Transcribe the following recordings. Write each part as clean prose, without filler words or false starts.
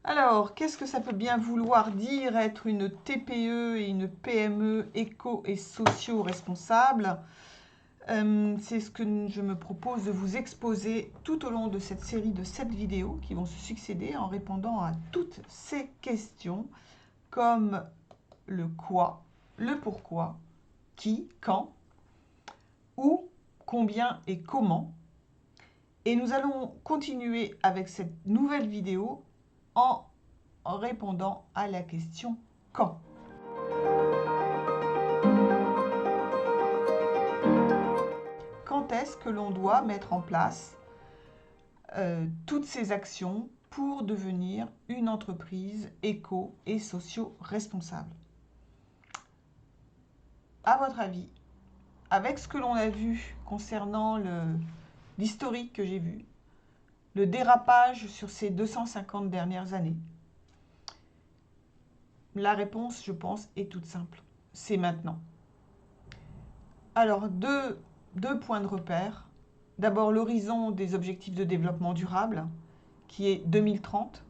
Alors, qu'est-ce que ça peut bien vouloir dire être une TPE et une PME éco et socio-responsable? C'est ce que je me propose de vous exposer tout au long de cette série de 7 vidéos qui vont se succéder en répondant à toutes ces questions comme le quoi, le pourquoi, qui, quand, où, combien et comment. Et nous allons continuer avec cette nouvelle vidéo en répondant à la question quand. Quand est-ce que l'on doit mettre en place toutes ces actions pour devenir une entreprise éco et socio-responsable? À votre avis, avec ce que l'on a vu concernant l'historique que j'ai vu, le dérapage sur ces 250 dernières années, la réponse, je pense, est toute simple. C'est maintenant. Alors, deux points de repère. D'abord, l'horizon des objectifs de développement durable, qui est 2030.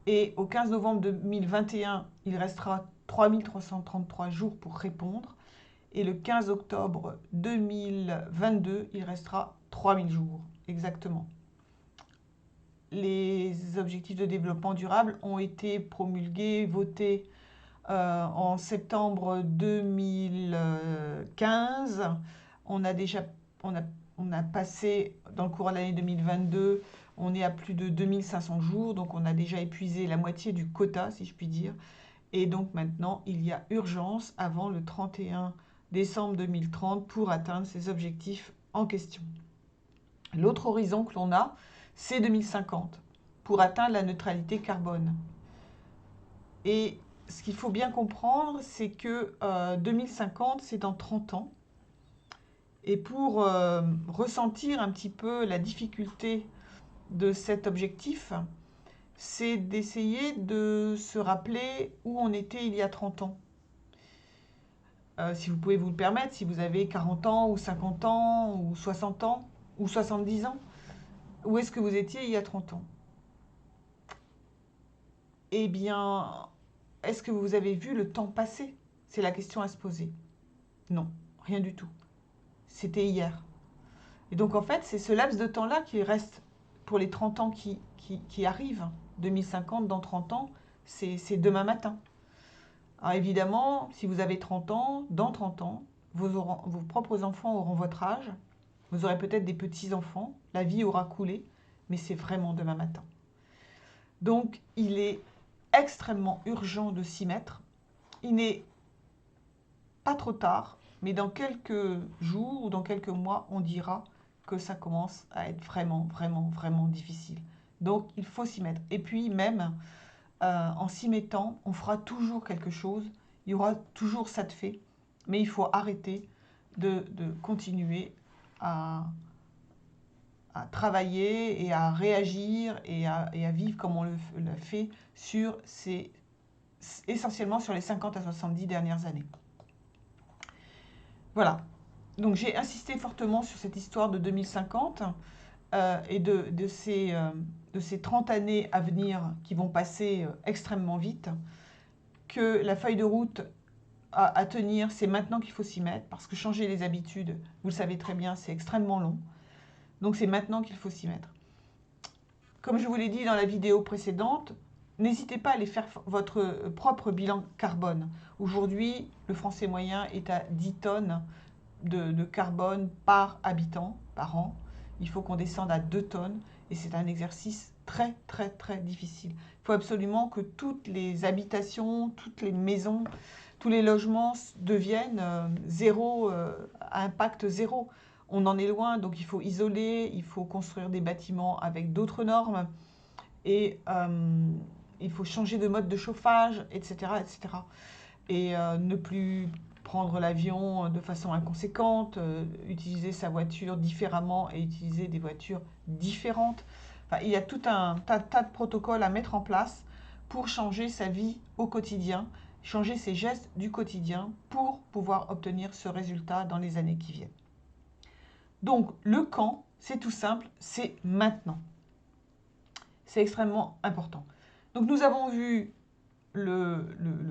Et au 15 novembre 2021, il restera 3333 jours pour répondre. Et le 15 octobre 2022, il restera 3000 jours, exactement. Les objectifs de développement durable ont été promulgués, votés en septembre 2015. On a passé, dans le cours de l'année 2022, on est à plus de 2500 jours, donc on a déjà épuisé la moitié du quota, si je puis dire. Et donc maintenant, il y a urgence avant le 31 décembre 2030 pour atteindre ces objectifs en question. L'autre horizon que l'on a, c'est 2050, pour atteindre la neutralité carbone. Et ce qu'il faut bien comprendre, c'est que 2050, c'est dans 30 ans. Et pour ressentir un petit peu la difficulté de cet objectif, c'est d'essayer de se rappeler où on était il y a 30 ans. Si vous pouvez vous le permettre, si vous avez 40 ans ou 50 ans ou 60 ans ou 70 ans, où est-ce que vous étiez il y a 30 ans? Eh bien, est-ce que vous avez vu le temps passer? C'est la question à se poser. Non, rien du tout. C'était hier. Et donc en fait, c'est ce laps de temps-là qui reste pour les 30 ans qui arrivent. 2050, dans 30 ans, c'est demain matin. Alors évidemment, si vous avez 30 ans, dans 30 ans, vos propres enfants auront votre âge. Vous aurez peut-être des petits-enfants. La vie aura coulé, mais c'est vraiment demain matin. Donc il est extrêmement urgent de s'y mettre. Il n'est pas trop tard, mais dans quelques jours ou dans quelques mois, on dira que ça commence à être vraiment, vraiment, vraiment difficile. Donc, il faut s'y mettre. Et puis, même en s'y mettant, on fera toujours quelque chose. Il y aura toujours ça de fait. Mais il faut arrêter de continuer à travailler et à réagir et à vivre comme on le fait essentiellement sur les 50 à 70 dernières années. Voilà. Donc j'ai insisté fortement sur cette histoire de 2050 et de ces 30 années à venir qui vont passer extrêmement vite, que la feuille de route à tenir, c'est maintenant qu'il faut s'y mettre, parce que changer les habitudes, vous le savez très bien, c'est extrêmement long. Donc c'est maintenant qu'il faut s'y mettre. Comme je vous l'ai dit dans la vidéo précédente, n'hésitez pas à aller faire votre propre bilan carbone. Aujourd'hui, le Français moyen est à 10 tonnes de carbone par habitant, par an. Il faut qu'on descende à 2 tonnes et c'est un exercice très très très difficile. Il faut absolument que toutes les habitations, toutes les maisons, tous les logements deviennent zéro, impact zéro. On en est loin, donc il faut isoler, il faut construire des bâtiments avec d'autres normes et il faut changer de mode de chauffage, etc. etc. Et ne plus prendre l'avion de façon inconséquente, utiliser sa voiture différemment et utiliser des voitures différentes. Enfin, il y a tout un tas de protocoles à mettre en place pour changer sa vie au quotidien, changer ses gestes du quotidien pour pouvoir obtenir ce résultat dans les années qui viennent. Donc le quand, c'est tout simple, c'est maintenant. C'est extrêmement important. Donc nous avons vu le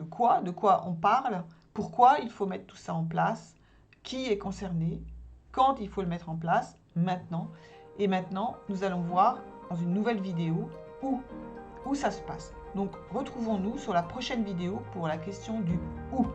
quoi, de quoi on parle, pourquoi il faut mettre tout ça en place, qui est concerné, quand il faut le mettre en place, maintenant. Et maintenant, nous allons voir dans une nouvelle vidéo où ça se passe. Donc retrouvons-nous sur la prochaine vidéo pour la question du où.